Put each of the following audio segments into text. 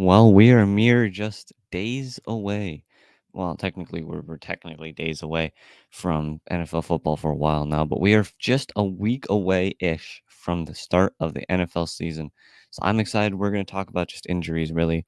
Well, we are mere just days away. Well, technically, we're technically days away from NFL football for a while now, but we are just a week away ish from the start of the NFL season. So I'm excited. We're going to talk about just injuries, really.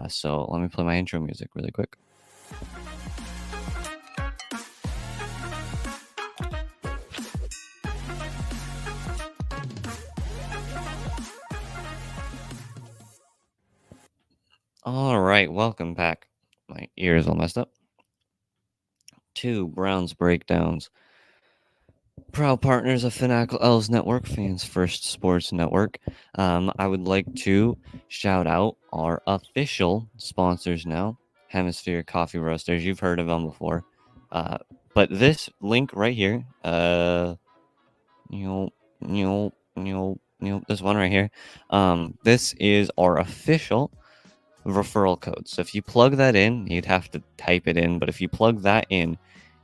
So let me play my intro music really quick. All right, welcome back. My ear is all messed up. To Browns Breakdowns. Proud partners of Fanatical Elves Network, Fans First Sports Network. I would like to shout out our official sponsors now, Hemisphere Coffee Roasters. You've heard of them before. But this link right here, you know, this one right here, this is our official referral code. So if you plug that in, you'd have to type it in, but if you plug that in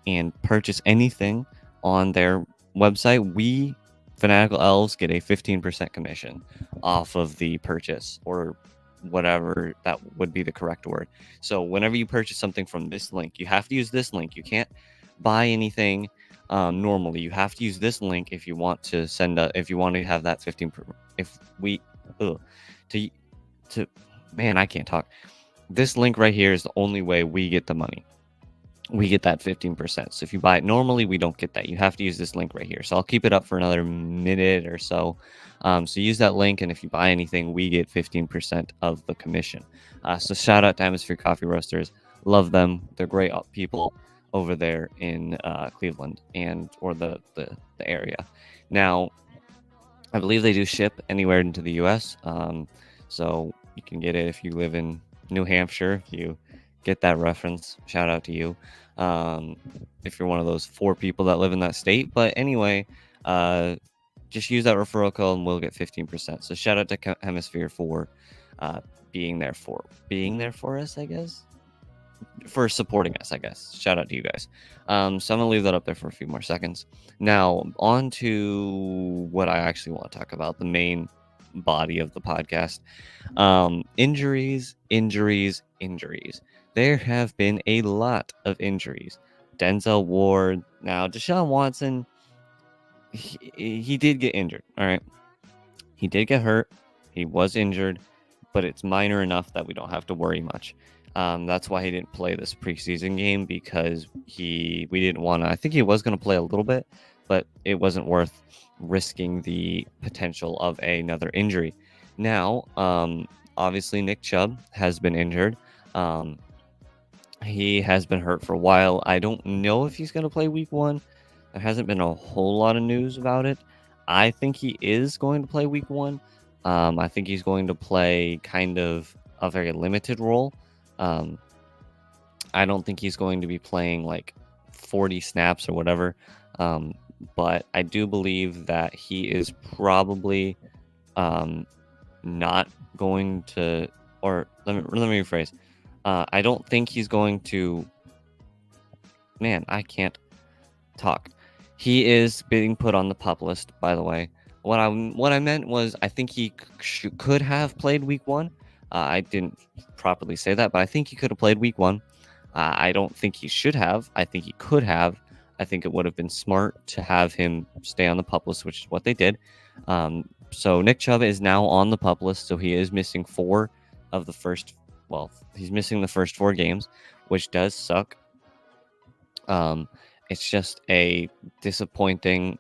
and purchase anything on their website, we Fanatical Elves get a 15% commission off of the purchase, or whatever that would be the correct word. So whenever you purchase something from this link, you have to use this link. You can't buy anything normally. You have to use this link if you want to if you want to have that 15 if we to to man, I can't talk. This link right here is the only way we get the money. We get that 15%. So if you buy it normally, we don't get that. You have to use this link right here. So I'll keep it up for another minute or so. So use that link, and if you buy anything, we get 15% of the commission. So shout out to Hemisphere Coffee Roasters. Love them. They're great people over there in Cleveland or the area. Now, I believe they do ship anywhere into the U.S. So you can get it if you live in New Hampshire. If you get that reference, shout out to you. If you're one of those 4 people that live in that state. But anyway, just use that referral code and we'll get 15%. So shout out to Hemisphere for being there for us, I guess. For supporting us, I guess. Shout out to you guys. So I'm gonna leave that up there for a few more seconds. Now, on to what I actually want to talk about, the main body of the podcast. Injuries. There have been a lot of injuries. Denzel Ward. Now, Deshaun Watson, he did get injured. All right. He did get hurt. He was injured, but it's minor enough that we don't have to worry much. That's why he didn't play this preseason game, because we didn't want to. I think he was going to play a little bit, but it wasn't worth risking the potential of another injury. Now, obviously, Nick Chubb has been injured. He has been hurt for a while. I don't know if he's going to play week 1. There hasn't been a whole lot of news about it. I think he is going to play week 1. I think he's going to play kind of a very limited role. I don't think he's going to be playing like 40 snaps or whatever. But I do believe that he is probably not going to, or let me rephrase. I don't think he's going to. Man, I can't talk. He is being put on the PUP list, by the way. What I meant was, I think he could have played week 1. I didn't properly say that, but I think he could have played week 1. I don't think he should have. I think he could have. I think it would have been smart to have him stay on the PUP list, which is what they did. So Nick Chubb is now on the PUP list, so he is missing 4 of the first. Well, he's missing the first 4 games, which does suck. It's just a disappointing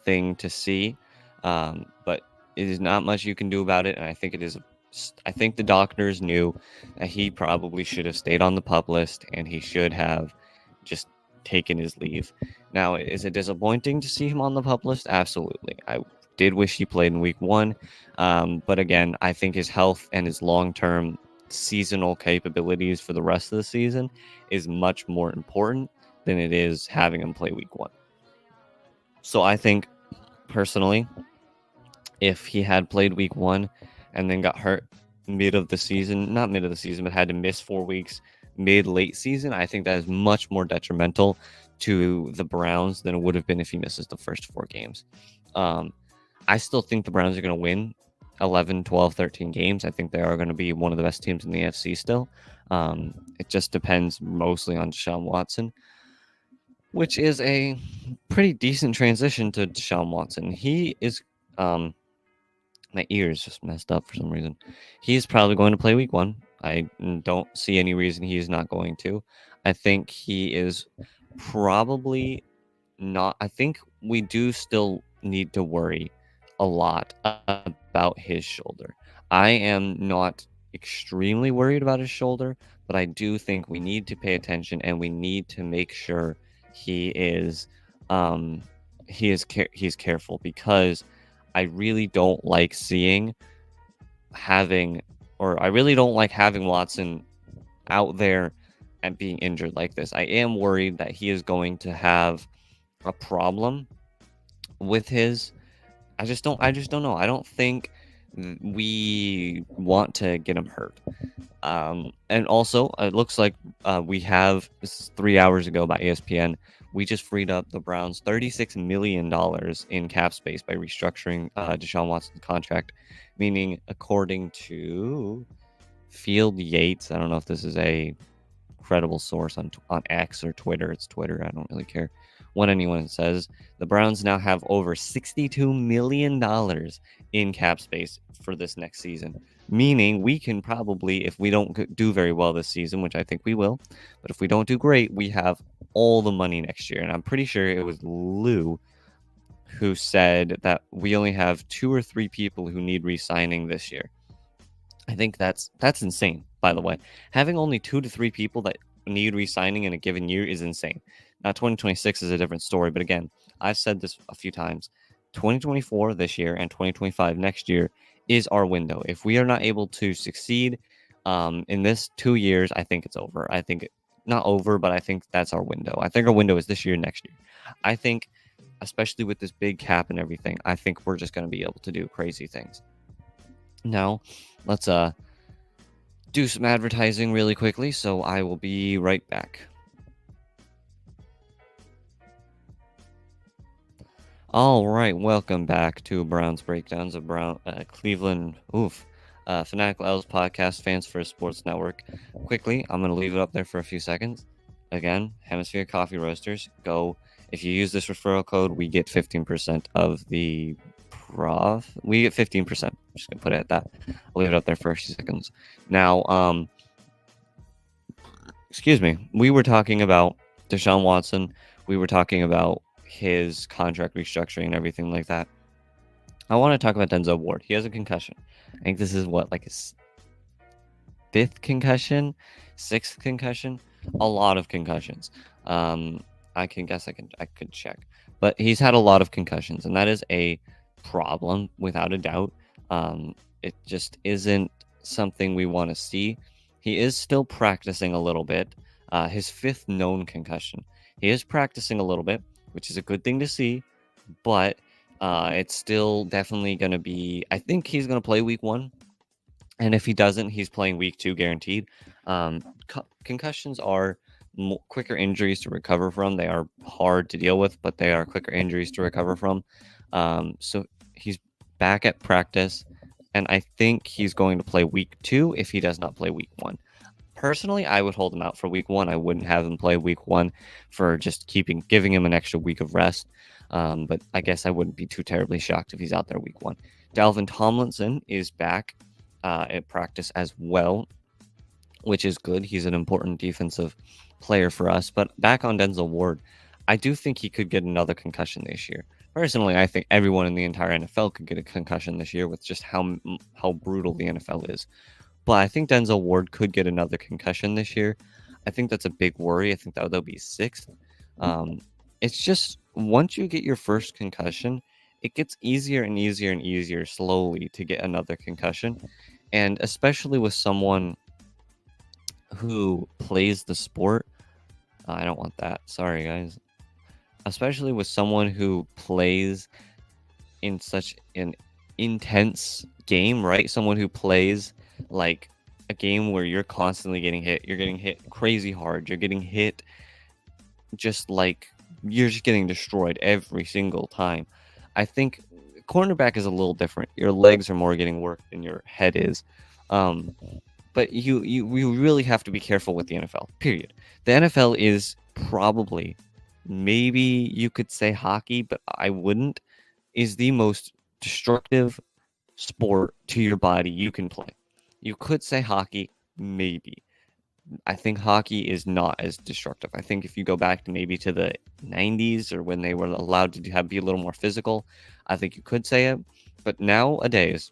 thing to see, but it is not much you can do about it. And I think the doctors knew that he probably should have stayed on the PUP list, and he should have just taken his leave. Now, is it disappointing to see him on the PUP list? Absolutely. I did wish he played in week 1, but again, I think his health and his long-term seasonal capabilities for the rest of the season is much more important than it is having him play week 1. So I think, personally, if he had played week 1 and then got hurt not mid of the season, but had to miss 4 weeks late season, I think that is much more detrimental to the Browns than it would have been if he misses the first 4 games. I still think the Browns are going to win. 11, 12, 13 games, I think they are going to be one of the best teams in the AFC still. It just depends mostly on Deshaun Watson, which is a pretty decent transition to Deshaun Watson. He is, my ears just messed up for some reason. He's probably going to play week 1. I don't see any reason he's not going to. I think he is probably not. I think we do still need to worry a lot about his shoulder. I am not extremely worried about his shoulder, but I do think we need to pay attention and we need to make sure he is um he's careful, because I really don't like I really don't like having Watson out there and being injured like this. I am worried that he is going to have a problem with his. I just don't know. I don't think we want to get him hurt. And also, it looks like we have, this is 3 hours ago by ESPN, we just freed up the Browns $36 million in cap space by restructuring Deshaun Watson's contract, meaning, according to Field Yates, I don't know if this is a credible source on X or Twitter. It's Twitter. I don't really care what anyone says. The Browns now have over $62 million in cap space for this next season, meaning we can probably, if we don't do very well this season, which I think we will, but if we don't do great, we have all the money next year. And I'm pretty sure it was Lou who said that we only have 2 or 3 people who need re-signing this year. I think that's insane, by the way. Having only 2 to 3 people that need re-signing in a given year is insane. Now, 2026 is a different story, but again, I've said this a few times. 2024 this year and 2025 next year is our window. If we are not able to succeed in this 2 years, I think it's over. I think not over, but I think that's our window. I think our window is this year, next year. I think, especially with this big cap and everything, I think we're just going to be able to do crazy things. Now, let's do some advertising really quickly, so I will be right back. All right, welcome back to Browns Breakdowns of Cleveland. Fanatical L's podcast, Fans First Sports Network. Quickly, I'm going to leave it up there for a few seconds. Again, Hemisphere Coffee Roasters. Go. If you use this referral code, we get 15% of the we get 15%. I'm just gonna put it at that. I'll leave it up there for a few seconds. Now, excuse me. We were talking about Deshaun Watson. We were talking about his contract restructuring and everything like that. I want to talk about Denzel Ward. He has a concussion. I think this is like his 5th concussion, 6th concussion. A lot of concussions. I could check, but he's had a lot of concussions, and that is a problem without a doubt. It just isn't something we want to see. He is still practicing a little bit. His 5th known concussion. He is practicing a little bit, which is a good thing to see, but it's still definitely going to be. I think he's going to play week 1, and if he doesn't, he's playing week 2 guaranteed. Concussions are quicker injuries to recover from. They are hard to deal with, but they are quicker injuries to recover from. So he's back at practice, and I think he's going to play week 2 if he does not play week 1. Personally, I would hold him out for week 1. I wouldn't have him play week 1 for just giving him an extra week of rest. But I guess I wouldn't be too terribly shocked if he's out there week 1. Dalvin Tomlinson is back at practice as well, which is good. He's an important defensive player for us. But back on Denzel Ward, I do think he could get another concussion this year. Personally, I think everyone in the entire NFL could get a concussion this year with just how brutal the NFL is. But I think Denzel Ward could get another concussion this year. I think that's a big worry. I think that'll be 6th. It's just once you get your first concussion, it gets easier and easier and easier slowly to get another concussion. And especially with someone who plays the sport. I don't want that. Sorry, guys. Especially with someone who plays in such an intense game, right? Someone who plays like a game where you're constantly getting hit. You're getting hit crazy hard. You're getting hit just like you're just getting destroyed every single time. I think cornerback is a little different. Your legs are more getting work than your head is. Um, but you really have to be careful with the NFL. Period. The NFL is probably, maybe you could say hockey, but I wouldn't, is the most destructive sport to your body you can play. You could say hockey, maybe. I think hockey is not as destructive. I think if you go back to maybe to the 90s or when they were allowed to be a little more physical, I think you could say it. But nowadays,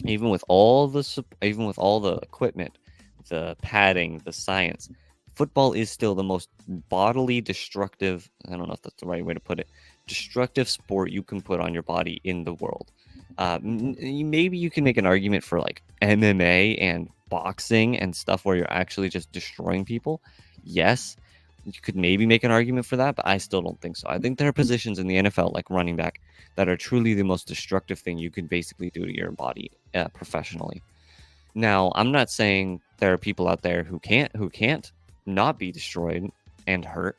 even with all the equipment, the padding, the science, football is still the most bodily destructive, I don't know if that's the right way to put it, destructive sport you can put on your body in the world. Maybe you can make an argument for like MMA and boxing and stuff where you're actually just destroying people. Yes, you could maybe make an argument for that, but I still don't think so. I think there are positions in the NFL, like running back, that are truly the most destructive thing you could basically do to your body professionally. Now, I'm not saying there are people out there who can't not be destroyed and hurt.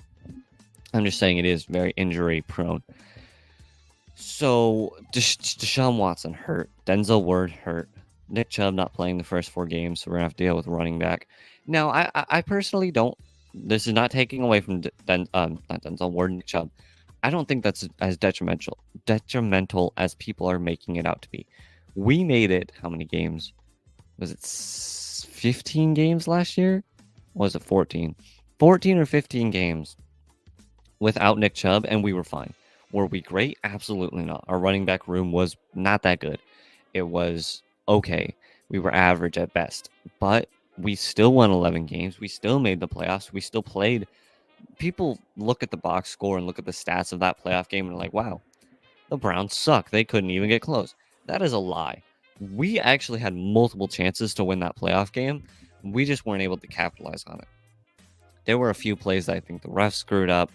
I'm just saying it is very injury prone. So Deshaun Watson hurt, Denzel Ward hurt, Nick Chubb not playing the first 4 games, so we're gonna have to deal with running back. Now, I personally don't. This is not taking away from not Denzel Ward, Nick Chubb. I don't think that's as detrimental as people are making it out to be. We made it how many games? Was it 15 games last year? Or was it 14? 14 or 15 games without Nick Chubb, and we were fine. Were we great? Absolutely not. Our running back room was not that good. It was okay. We were average at best, but we still won 11 games. We still made the playoffs. We still played. People look at the box score and look at the stats of that playoff game and are like, wow, the Browns suck. They couldn't even get close. That is a lie. We actually had multiple chances to win that playoff game. We just weren't able to capitalize on it. There were a few plays that I think the refs screwed up.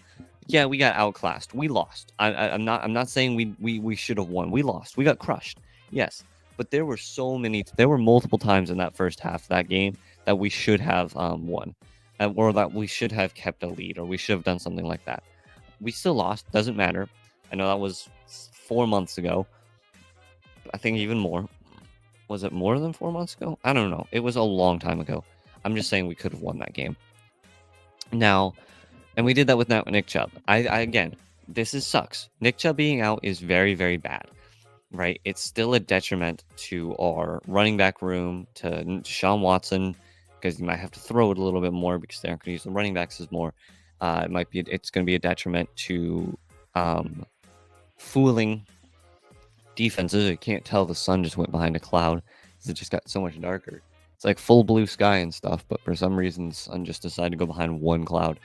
Yeah, we got outclassed. We lost. I'm not saying we should have won. We lost. We got crushed. Yes, but there were multiple times in that first half of that game that we should have won, or that we should have kept a lead, or we should have done something like that. We still lost. Doesn't matter. I know that was 4 months ago. I think even more. Was it more than 4 months ago? I don't know. It was a long time ago. I'm just saying we could have won that game. Now, and we did that with Nick Chubb. I again, this sucks. Nick Chubb being out is very, very bad, right? It's still a detriment to our running back room, to Deshaun Watson, because you might have to throw it a little bit more because they aren't going to use the running backs as more. It's going to be a detriment to fooling defenses. You can't tell the sun just went behind a cloud because it just got so much darker. It's like full blue sky and stuff, but for some reason, the sun just decided to go behind one cloud.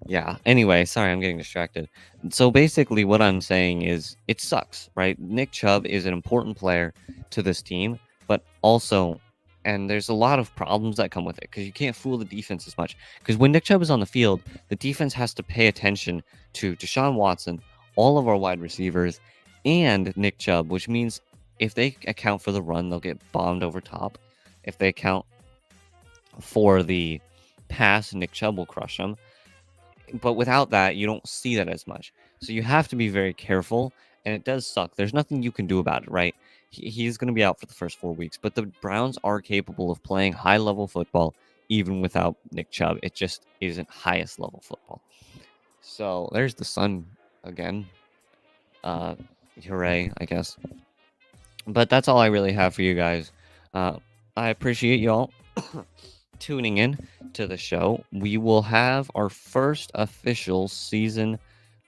Yeah, anyway, sorry, I'm getting distracted. So basically, what I'm saying is it sucks, right? Nick Chubb is an important player to this team, but also, and there's a lot of problems that come with it because you can't fool the defense as much. Because when Nick Chubb is on the field, the defense has to pay attention to Deshaun Watson, all of our wide receivers, and Nick Chubb, which means if they account for the run, they'll get bombed over top. If they account for the pass, Nick Chubb will crush them. But without that, you don't see that as much. So you have to be very careful, and it does suck. There's nothing you can do about it, right? He's going to be out for the first 4 weeks, but the Browns are capable of playing high-level football even without Nick Chubb. It just isn't highest-level football. So there's the sun again. Hooray, I guess. But that's all I really have for you guys. I appreciate y'all tuning in to the show. We will have our first official season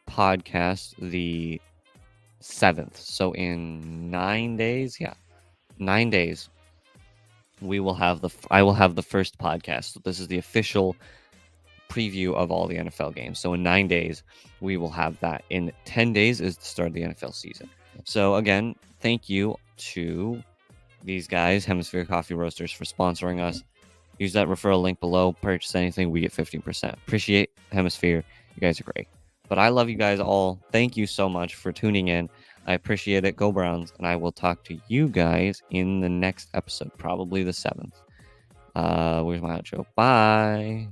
podcast the 7th. So in 9 days, 9 days, I will have the first podcast. So this is the official preview of all the NFL games. So in 9 days, we will have that. In 10 days is the start of the NFL season. So again, thank you to these guys, Hemisphere Coffee Roasters, for sponsoring us. Use that referral link below. Purchase anything, we get 15%. Appreciate Hemisphere. You guys are great. But I love you guys all. Thank you so much for tuning in. I appreciate it. Go Browns. And I will talk to you guys in the next episode, probably the 7th. Where's my outro? Bye.